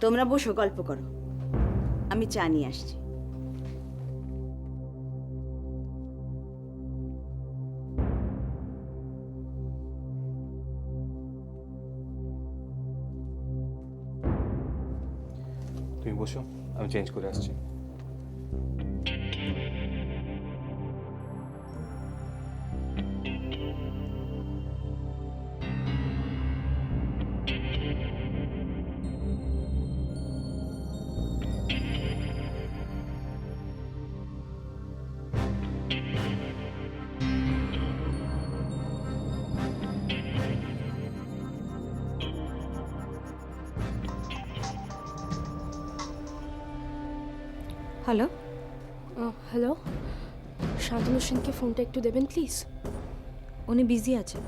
তোমরা বসো, গল্প করো, আমি চা নিয়ে আসছি। তুমি বসো, আমি চেঞ্জ করে আসছি। হ্যালো, হ্যালো, শান্তনু সেনকে ফোনটা একটু দেবেন প্লিজ। উনি বিজি আছেন।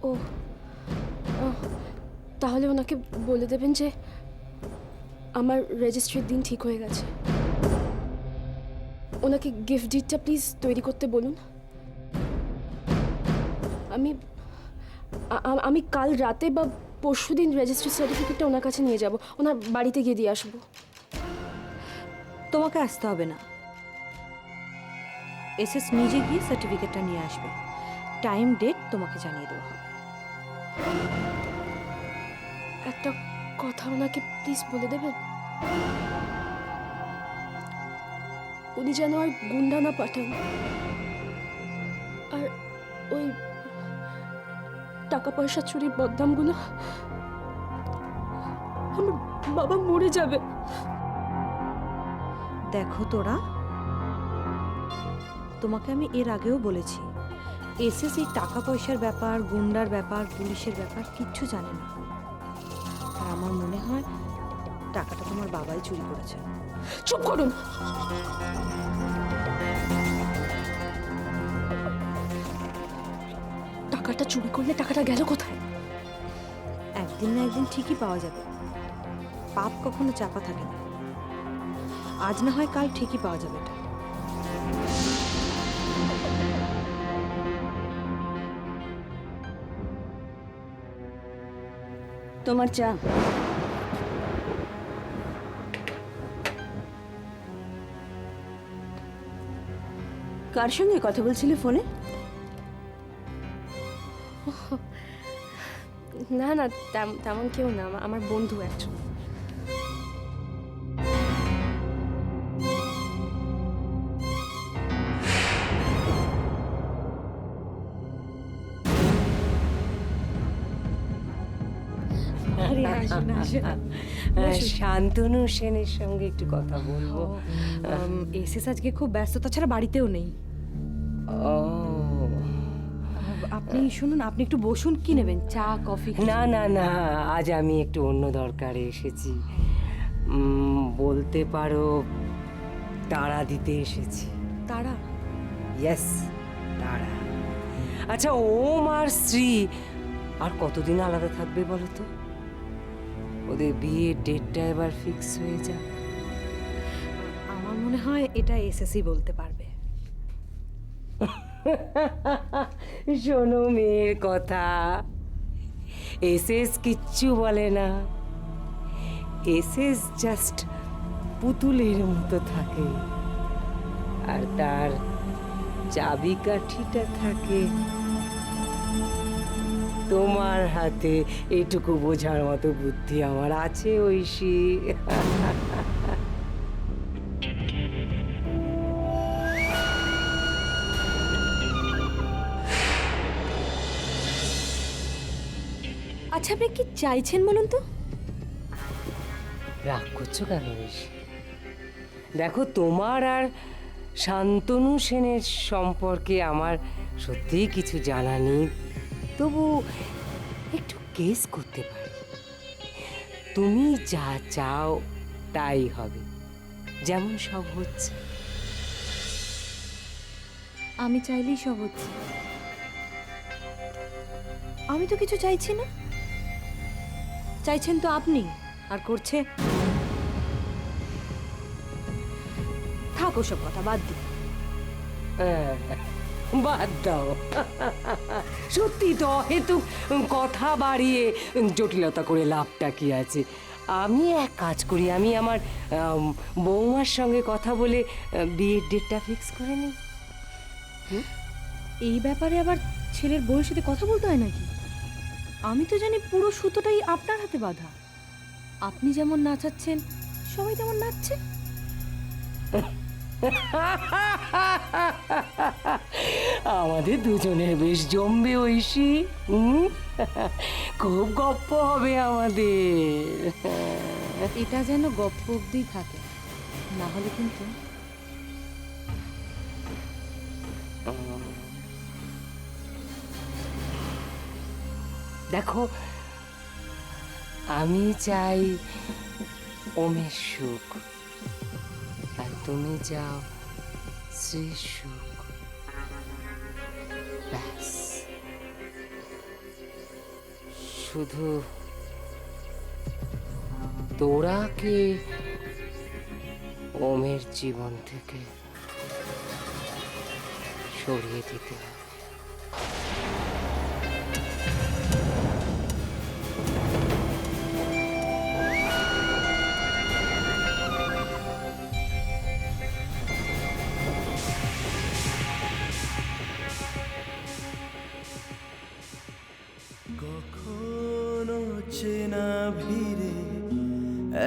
ও তাহলে ওনাকে বলে দেবেন যে আমার রেজিস্ট্রির দিন ঠিক হয়ে গেছে। ওনাকে গিফট ডিডটা প্লিজ তৈরি করতে বলুন। আমি আমি কাল রাতে বা পরশু দিন রেজিস্ট্রি সার্টিফিকেটটা ওনার কাছে নিয়ে যাব, ওনার বাড়িতে গিয়ে দিয়ে আসবো। তোমাকে আসতে হবে না, এসএস নিজে গিয়ে সার্টিফিকেটটা নিয়ে আসবে। টাইম ডেট তোমাকে জানিয়ে দেওয়া হবে। একটা কথা ওনাকে প্লিজ বলে দেবেন, উনি যেন আর গুন্ডা না পাঠান, আর ওই টাকা পয়সা চুরির বদনামগুলো। আমার বাবা মরে যাবে। দেখো তোরা, তোমাকে আমি এর আগেও বলেছি, এসএস এই টাকা পয়সার ব্যাপার, গুন্ডার ব্যাপার, পুলিশের ব্যাপার কিচ্ছু জানে না। আর আমার মনে হয় টাকাটা তোমার বাবাই চুরি করেছে। চুপ করুন। টাকাটা চুরি করলে টাকাটা গেল কোথায়? একদিন না একদিন ঠিকই পাওয়া যাবে। পাপ কখনো চাপা থাকে না। আজ না হয় কাল ঠিকই পাওয়া যাবে এটা। তোমার চা। কার সঙ্গে কথা বলছিলে ফোনে? না না, তেমন কেউ না, আমার বন্ধু একজন। শান্তনু সেনের সঙ্গে একটু কথা বলবো। এসএস আজকে খুব ব্যস্ত, তাছাড়া বাড়িতেও নেই। ও আপনি শুনুন, আপনি একটু বসুন। কি নেবেন, চা, কফি? না না না, আজ আমি একটু অন্য দরকারে এসেছি। বলতে পারো তাড়া দিতে এসেছি। তারা? ইয়েস, তাড়া। আচ্ছা, ওম আর শ্রী আর কতদিন আলাদা থাকবে বলো তো? ওদের বিয়ের ডেটটা এবার ফিক্স হয়ে যাক। আমার মনে হয় এটা এসএসই বলতে পারবে। শোনো মেয়ের কথা, এসএস কিচ্ছু বলে না। এসএস জাস্ট পুতুলের মতো থাকে, আর তার চাবিকাঠিটা থাকে তোমার হাতে। এইটুকু বোঝার মতো বুদ্ধি আমার আছে ঐশী। আচ্ছা, আপনি কি চাইছেন বলুন তো? রাগ করছো কেন ঐশী? দেখো, তোমার আর শান্তনু সেনের সম্পর্কে আমার সত্যিই কিছু জানা নেই, তবু একটু গেস করতে পারি। তুমি যা চাও তাই হবে, যেমন সব হচ্ছে। আমি চাইলেই সব হচ্ছে। আমি তো কিছু চাইছি না। চাইছেন তো আপনি, আর করছে। থাক ওসব কথা, বাদ দিন। বাদ দাও। সত্যি তো, হেতু কথা বাড়িয়ে জটিলতা করে লাভটা কি আছে? আমি এক কাজ করি, আমি আমার বৌমার সঙ্গে কথা বলে বিয়ের ডেটটা ফিক্স করে নিই। এই ব্যাপারে আবার ছেলের বউয়ের সাথে কথা বলতে হয় নাকি? আমি তো জানি পুরো সুতোটাই আপনার হাতে বাঁধা। আপনি যেমন নাচাচ্ছেন সবাই তেমন নাচছে। আমাদের দুজনের বেশ জমবে ঐশী। খুব গপ্প হবে আমাদের। এটা যেন গপ্প অব্দি থাকে, না হলে কিন্তু দেখো, আমি চাই ওমের সুখ, আর তুমি চাও শ্রী সুখ। ব্যাস, শুধু তোরাকে ওমের জীবন থেকে সরিয়ে দিতে হবে। কখনো চেনা ভিড়ে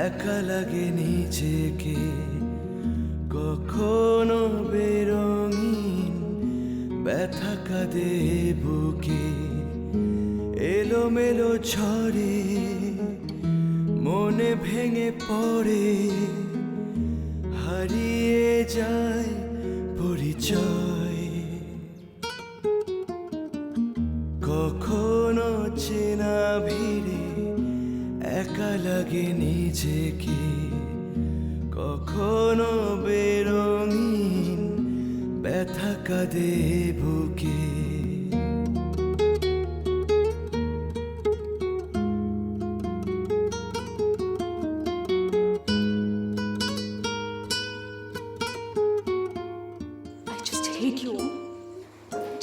একা লাগে নিজেকে, কখনো বেরঙিন ব্যথা কাঁদে বুকে, এলোমেলো ঝড়ে মনে ভেঙে পড়ে, হারিয়ে যায় পরিচয়। কখনো চেনা ভিড়ে একা লাগে নিজেকে, কখনো বেরঙিন ব্যথা কাঁদে বুকে। I just hate you.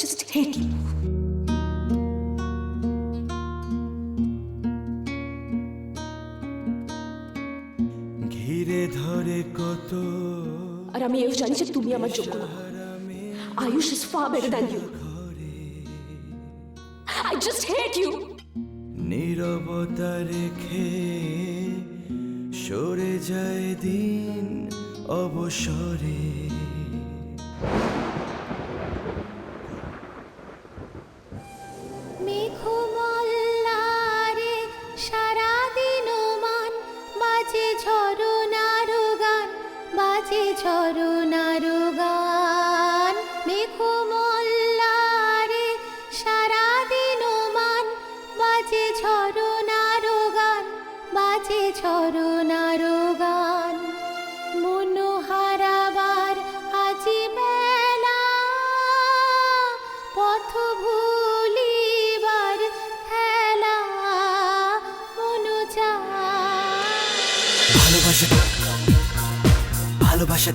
Just hate you. ঘিরে ধরে কত আর আমি এও জানি যে তুমি আমার যোগ্য না। Ayush is far better than you. I just hate you. নীরবতা রেখে সরে যায় দিন অবসরে। মেঘমল্লারে সারাদিন মান বাজে ঝরনার গান, বাজে ঝরনার গান। মেঘমল্লারে সারাদিন মান বাজে ঝরনার গান, বাজে ঝরনার গান। মনোহারাবার আজি বেলা, পথ ভুলিবার খেলা, মনোজা ভালোবাসা ভালোবাসা